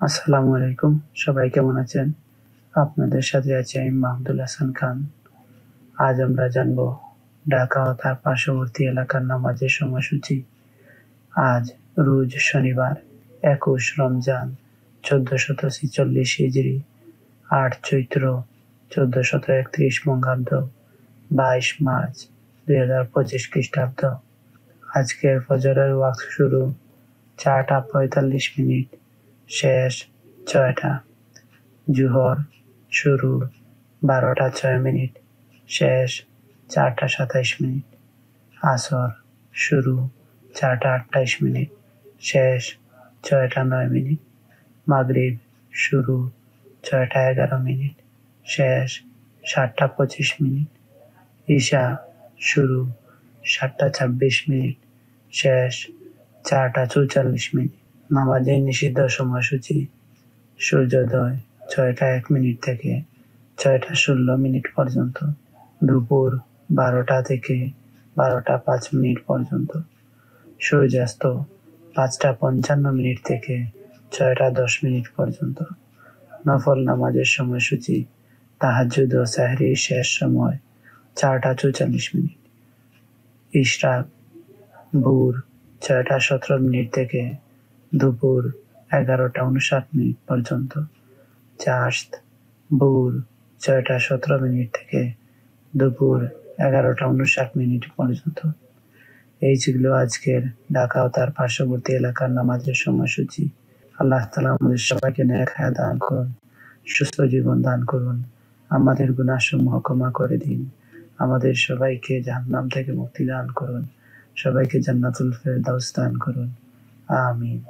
আসসালামু আলাইকুম। সবাই কেমন আছেন? আপনাদের সাথে আছি আমি মাহমুদুল হাসান খান। আজ আমরা জানব ঢাকা ও তার পার্শ্ববর্তী এলাকার নামাজের সময়সূচি। আজ রোজ শনিবার 21 রমজান 1446 হিজরি, 8 চৈত্র 1431 বঙ্গাব্দ, 22 মার্চ 2025 খ্রিস্টাব্দ। আজকের ফজরের ওয়াক্ত শুরু 4টা 45 মিনিট, শেষ 6টা। জোহর শুরু 12টা 6 মিনিট, শেষ 4টা 27 মিনিট। আসর শুরু 4টা 28 মিনিট, শেষ 6টা 9 মিনিট। মাগরিব শুরু 6টা 11 মিনিট, শেষ 7টা 25 মিনিট। ঈশা শুরু 7টা 26 মিনিট, শেষ 4টা 44 মিনিট। নামাজের নিষিদ্ধ সময়সূচি: সূর্যোদয় 6টা 1 মিনিট থেকে 6টা 16 মিনিট পর্যন্ত, দুপুর 12টা থেকে 12টা 5 মিনিট পর্যন্ত, সূর্যাস্ত 5টা 55 মিনিট থেকে 6টা 10 মিনিট পর্যন্ত। নফল নামাজের সময়সূচি: তাহাজ্জুদ ও সেহরির শেষ সময় 4টা 44 মিনিট, ইশরাক ভোর 6টা 17 মিনিট থেকে দুপুর 11টা 59 মিনিট পর্যন্ত, চাশত ভোর 6টা 17 মিনিট থেকে দুপুর 11টা 59 মিনিট পর্যন্ত। এই ছিল আজকের ঢাকা ও তার পার্শ্ববর্তী এলাকার নামাজের সময়সূচি। আল্লাহ তাআলা আমাদের সবাইকে নেক হায়াত দান করুন, সুস্থ জীবন দান করুন, আমাদের গুনাহসমূহ ক্ষমা করে দিন, আমাদের সবাইকে জাহান্নাম থেকে মুক্তি দান করুন, সবাইকে জান্নাতুল ফেরদাউস দান করুন। আমিন।